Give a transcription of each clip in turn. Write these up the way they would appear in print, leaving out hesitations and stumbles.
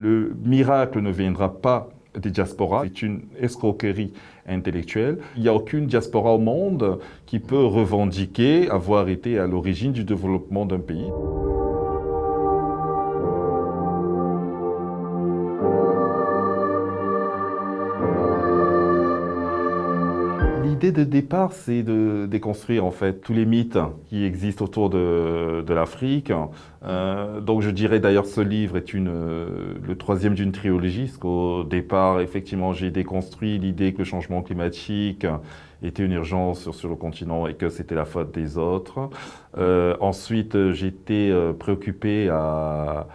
Le miracle ne viendra pas des diasporas, c'est une escroquerie intellectuelle. Il n'y a aucune diaspora au monde qui peut revendiquer avoir été à l'origine du développement d'un pays. L'idée de départ, c'est de déconstruire en fait tous les mythes qui existent autour de l'Afrique. Donc je dirais d'ailleurs ce livre est le troisième d'une trilogie, parce qu'au départ, effectivement, j'ai déconstruit l'idée que le changement climatique était une urgence sur le continent et que c'était la faute des autres. Ensuite, j'étais préoccupé à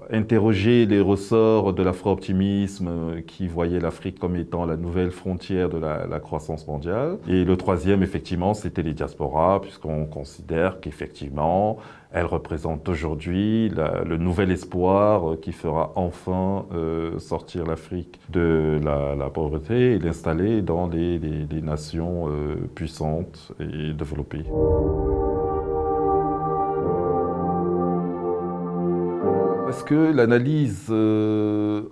interroger les ressorts de l'afro-optimisme qui voyait l'Afrique comme étant la nouvelle frontière de la croissance mondiale. Et le troisième, effectivement, c'était les diasporas, puisqu'on considère qu'effectivement, elles représentent aujourd'hui le nouvel espoir qui fera enfin sortir l'Afrique de la pauvreté et l'installer dans des nations puissantes et développées. Parce que l'analyse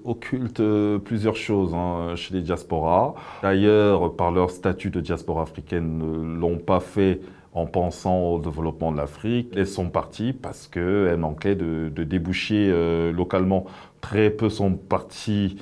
occulte plusieurs choses chez les diasporas. D'ailleurs, par leur statut de diaspora africaine, ne l'ont pas fait en pensant au développement de l'Afrique. Elles sont parties parce qu'elles manquaient de débouchés localement. Très peu sont partis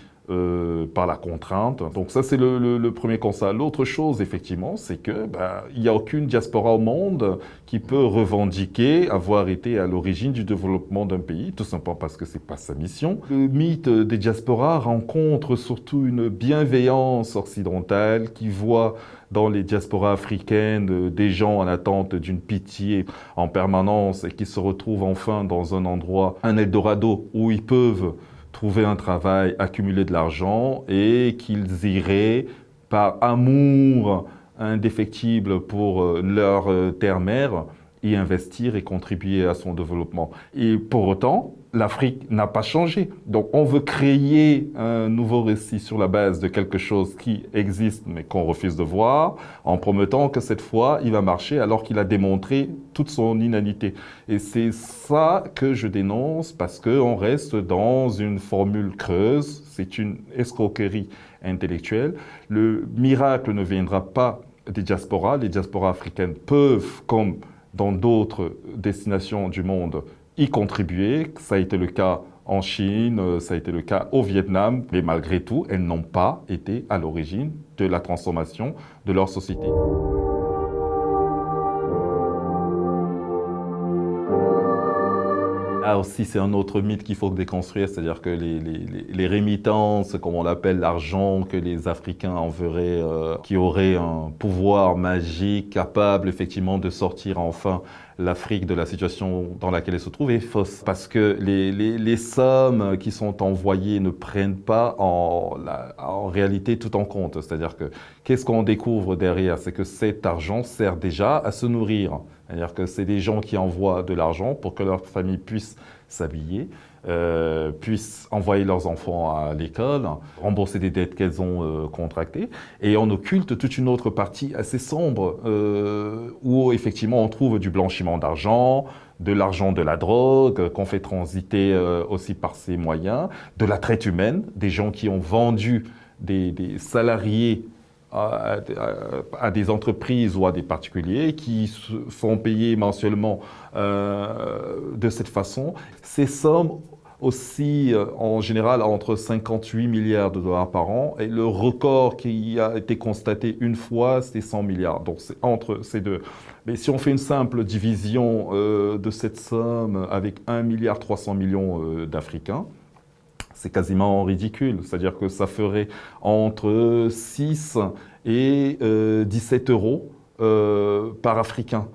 par la contrainte. Donc ça, c'est le premier constat. L'autre chose, effectivement, c'est que il n'y a aucune diaspora au monde qui peut revendiquer avoir été à l'origine du développement d'un pays, tout simplement parce que c'est pas sa mission. Le mythe des diasporas rencontre surtout une bienveillance occidentale qui voit dans les diasporas africaines des gens en attente d'une pitié en permanence et qui se retrouvent enfin dans un endroit, un Eldorado, où ils peuvent trouver un travail, accumuler de l'argent et qu'ils iraient par amour indéfectible pour leur terre-mère y investir et contribuer à son développement. Et pour autant, l'Afrique n'a pas changé. Donc on veut créer un nouveau récit sur la base de quelque chose qui existe mais qu'on refuse de voir, en promettant que cette fois il va marcher alors qu'il a démontré toute son inanité. Et c'est ça que je dénonce parce qu'on reste dans une formule creuse, c'est une escroquerie intellectuelle. Le miracle ne viendra pas des diasporas. Les diasporas africaines peuvent, comme dans d'autres destinations du monde, y contribuer. Ça a été le cas en Chine, ça a été le cas au Vietnam, mais malgré tout, elles n'ont pas été à l'origine de la transformation de leur société. Là aussi, c'est un autre mythe qu'il faut déconstruire, c'est-à-dire que les rémittances, comme on l'appelle, l'argent que les Africains enverraient, qui aurait un pouvoir magique capable effectivement de sortir enfin l'Afrique de la situation dans laquelle elle se trouve est fausse. Parce que les sommes qui sont envoyées ne prennent pas en réalité tout en compte. C'est-à-dire que qu'est-ce qu'on découvre derrière? C'est que cet argent sert déjà à se nourrir. C'est-à-dire que c'est des gens qui envoient de l'argent pour que leur famille puisse s'habiller, puissent envoyer leurs enfants à l'école, rembourser des dettes qu'elles ont contractées. Et on occulte toute une autre partie assez sombre où effectivement on trouve du blanchiment d'argent, de l'argent de la drogue qu'on fait transiter aussi par ces moyens, de la traite humaine, des gens qui ont vendu des salariés à des entreprises ou à des particuliers qui se font payer mensuellement de cette façon. Ces sommes aussi, en général, entre 58 milliards de dollars par an. Et le record qui a été constaté une fois, c'était 100 milliards. Donc, c'est entre ces deux. Mais si on fait une simple division de cette somme avec 1,3 milliard d'Africains, c'est quasiment ridicule. C'est-à-dire que ça ferait entre 6 et 17 euros par Africain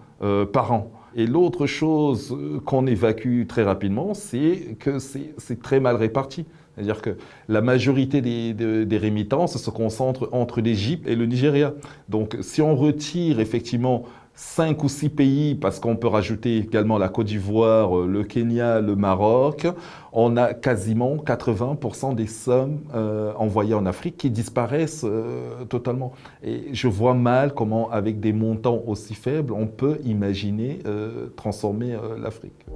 par an. Et l'autre chose qu'on évacue très rapidement, c'est que c'est très mal réparti. C'est-à-dire que la majorité des rémittances se concentrent entre l'Égypte et le Nigeria. Donc si on retire effectivement 5 ou 6 pays, parce qu'on peut rajouter également la Côte d'Ivoire, le Kenya, le Maroc, on a quasiment 80% des sommes envoyées en Afrique qui disparaissent totalement. Et je vois mal comment, avec des montants aussi faibles, on peut imaginer transformer l'Afrique.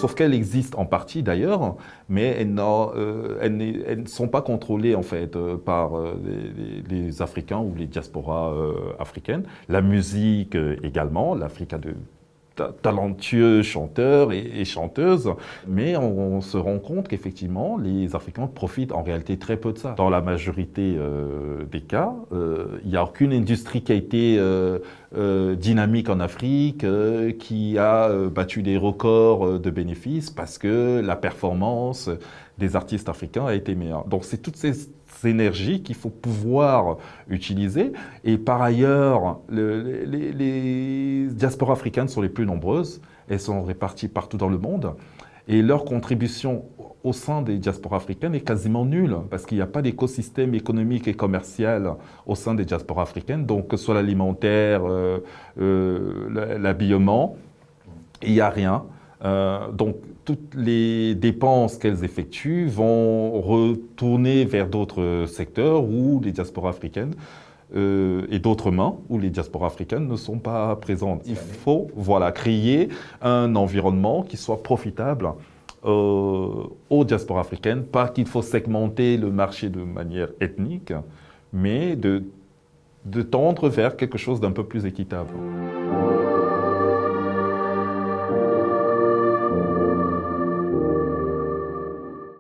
sauf qu'elles existent en partie d'ailleurs, mais elles ne sont pas contrôlées en fait par les Africains ou les diasporas africaines. La musique également, l'Afrique a de talentueux chanteurs et chanteuses, mais on se rend compte qu'effectivement, les Africains profitent en réalité très peu de ça. Dans la majorité des cas, il n'y a aucune industrie qui a été dynamique en Afrique, qui a battu des records de bénéfices parce que la performance des artistes africains a été meilleure. Donc c'est toutes ces énergies qu'il faut pouvoir utiliser. Et par ailleurs, les diasporas africaines sont les plus nombreuses. Elles sont réparties partout dans le monde. Et leur contribution au sein des diasporas africaines est quasiment nulle, parce qu'il n'y a pas d'écosystème économique et commercial au sein des diasporas africaines. Donc, que ce soit l'alimentaire, l'habillement, il n'y a rien. Donc, toutes les dépenses qu'elles effectuent vont retourner vers d'autres secteurs où les diasporas africaines et d'autres mains où les diasporas africaines ne sont pas présentes. Il faut créer un environnement qui soit profitable aux diasporas africaines, pas qu'il faut segmenter le marché de manière ethnique, mais de tendre vers quelque chose d'un peu plus équitable.